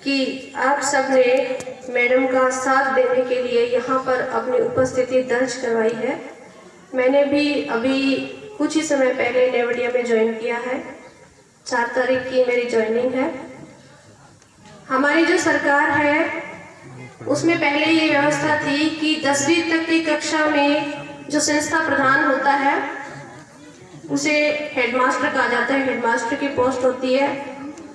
कि आप सबने मैडम का साथ देने के लिए यहाँ पर अपनी उपस्थिति दर्ज करवाई है। मैंने भी अभी कुछ ही समय पहले नेवडिया में ज्वाइन किया है। 4 तारीख की मेरी ज्वाइनिंग है। हमारी जो सरकार है उसमें पहले ये व्यवस्था थी कि 10वीं तक की कक्षा में जो संस्था प्रधान होता है उसे हेडमास्टर कहा जाता है, हेडमास्टर की पोस्ट होती है।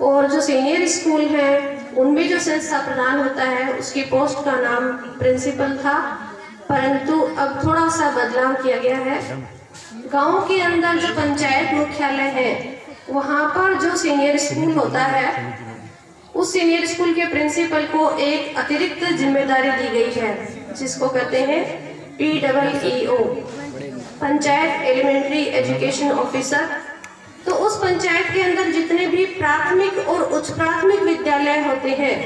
और जो सीनियर स्कूल हैं उनमें जो संस्था प्रधान होता है उसकी पोस्ट का नाम प्रिंसिपल था, परंतु अब थोड़ा सा बदलाव किया गया है। गांव के अंदर जो पंचायत मुख्यालय है वहाँ पर जो सीनियर स्कूल होता है उस सीनियर स्कूल के प्रिंसिपल को एक अतिरिक्त जिम्मेदारी दी गई है जिसको कहते हैं PEEO, panchayat elementary education officer. तो उस पंचायत के अंदर जितने भी प्राथमिक और उच्च प्राथमिक विद्यालय होते हैं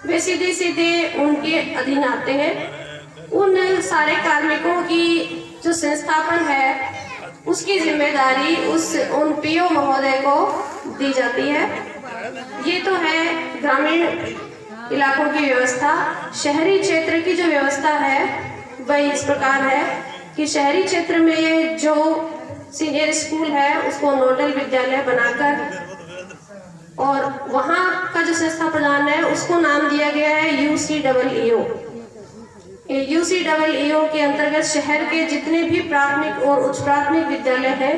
वे सीधे सीधे उनके अधीन आते हैं। उन सारे कार्मिकों की जो संस्थापन है उसकी जिम्मेदारी उन PO महोदय को दी जाती है। ये तो है ग्रामीण इलाकों की व्यवस्था। शहरी क्षेत्र की जो व्यवस्था है वह इस प्रकार है कि शहरी क्षेत्र में जो सीनियर स्कूल है उसको नोडल विद्यालय बनाकर और वहाँ का जो संस्था प्रधान है उसको नाम दिया गया है UCEEO। UCEEO के अंतर्गत शहर के जितने भी प्राथमिक और उच्च प्राथमिक विद्यालय हैं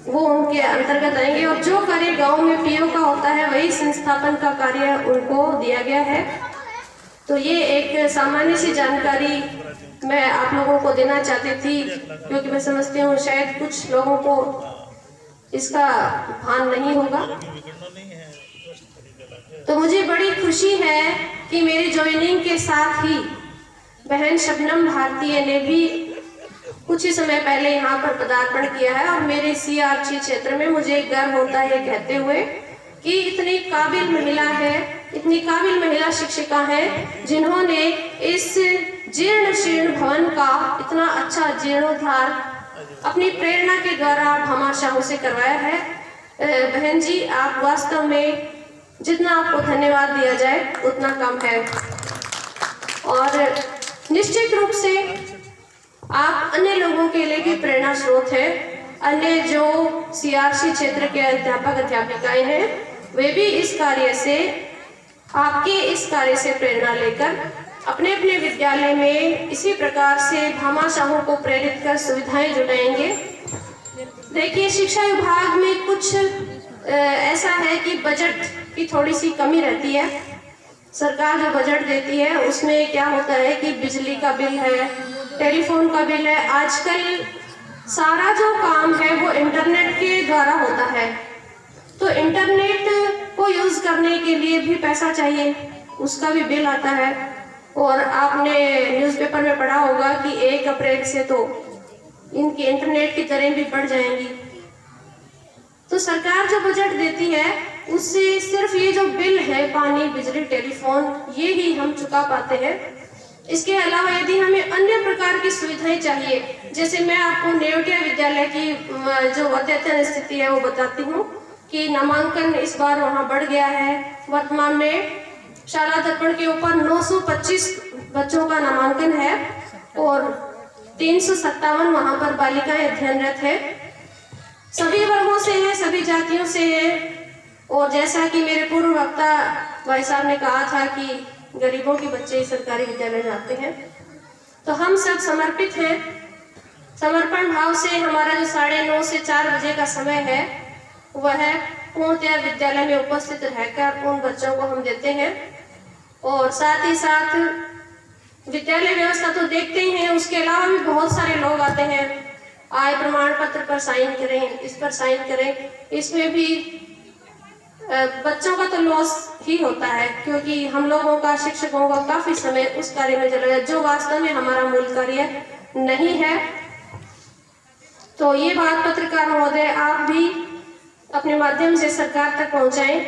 वो उनके अंतर्गत आएंगे और जो कार्य गांव में PO का होता है वही संस्थापन का कार्य उनको दिया गया है। तो ये एक सामान्य सी जानकारी मैं आप लोगों को देना चाहती थी, क्योंकि मैं समझती हूँ शायद कुछ लोगों को इसका भान नहीं होगा। तो मुझे बड़ी खुशी है कि मेरी ज्वाइनिंग के साथ ही बहन शबनम भारतीय ने भी कुछ ही समय पहले यहाँ पर पदार्पण किया है और मेरे CRC क्षेत्र में मुझे गर्व होता है कहते हुए कि इतनी काबिल महिला है, इतनी काबिल महिला शिक्षिका है जिन्होंने इस जीर्ण शीर्ण भवन का इतना अच्छा जीर्णोद्धार अपनी प्रेरणा के द्वारा भामाशाहों से करवाया है। बहन जी, आप वास्तव में जितना आपको धन्यवाद दिया जाए उतना कम है। और निश्चित रूप से आप अन्य लोगों के लिए भी प्रेरणा स्रोत है। अन्य जो CRC क्षेत्र के अध्यापक अध्यापिकाएं हैं वे भी इस कार्य से, आपके इस कार्य से प्रेरणा लेकर अपने अपने विद्यालय में इसी प्रकार से भामाशाहों को प्रेरित कर सुविधाएं जुटाएंगे। देखिए, शिक्षा विभाग में कुछ ऐसा है कि बजट की थोड़ी सी कमी रहती है। सरकार जो बजट देती है उसमें क्या होता है कि बिजली का बिल है, टेलीफोन का बिल है। आजकल सारा जो काम है वो इंटरनेट के द्वारा होता है, तो इंटरनेट को यूज करने के लिए भी पैसा चाहिए, उसका भी बिल आता है। और आपने न्यूज़पेपर में पढ़ा होगा कि 1 अप्रैल से तो इनकी इंटरनेट की दरें भी बढ़ जाएंगी। तो सरकार जो बजट देती है उससे सिर्फ ये जो बिल है, पानी, बिजली, टेलीफोन, ये ही हम चुका पाते हैं। इसके अलावा यदि हमें अन्य प्रकार की सुविधाएं चाहिए, जैसे मैं आपको नेवडिया विद्यालय की जो अद्यतन स्थिति है वो बताती हूँ कि नामांकन इस बार वहाँ बढ़ गया है। वर्तमान में शाला दर्पण के ऊपर 925 बच्चों का नामांकन है और 357 वहाँ पर बालिकाएं अध्ययनरत है। सभी वर्गों से है, सभी जातियों से है। और जैसा कि मेरे पूर्व वक्ता भाई साहब ने कहा था कि गरीबों के बच्चे सरकारी विद्यालय में आते हैं, तो हम सब समर्पित हैं। समर्पण भाव से हमारा जो 9:30 से 4 बजे का समय है वह पूर्णतया विद्यालय में उपस्थित रहकर उन बच्चों को हम देते हैं। और साथ ही साथ विद्यालय व्यवस्था तो देखते ही हैं, उसके अलावा भी बहुत सारे लोग आते हैं। आय प्रमाण पत्र पर साइन करें, इस पर साइन करें, इसमें भी बच्चों का तो लॉस ही होता है, क्योंकि हम लोगों का, शिक्षकों का काफी समय उस कार्य में चला जाए जो वास्तव में हमारा मूल कार्य नहीं है। तो ये बात पत्रकार महोदय आप भी अपने माध्यम से सरकार तक पहुंचाएं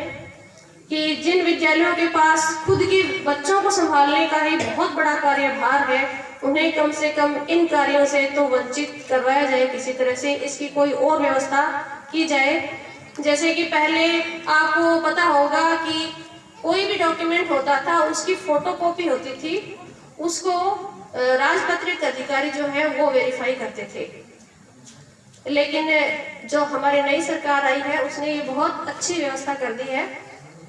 कि जिन विद्यालयों के पास खुद के बच्चों को संभालने का ही बहुत बड़ा कार्यभार है उन्हें कम से कम इन कार्यों से तो वंचित करवाया जाए, किसी तरह से इसकी कोई और व्यवस्था की जाए। जैसे कि पहले आपको पता होगा कि कोई भी डॉक्यूमेंट होता था उसकी फोटोकॉपी होती थी, उसको राजपत्रित अधिकारी जो है वो वेरीफाई करते थे। लेकिन जो हमारी नई सरकार आई है उसने ये बहुत अच्छी व्यवस्था कर दी है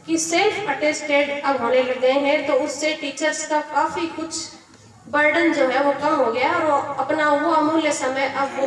कि सेल्फ अटेस्टेड अब होने लग गए हैं, तो उससे टीचर्स का काफ़ी कुछ बर्डन जो है वो कम हो गया और वो अपना वो अमूल्य समय अब वो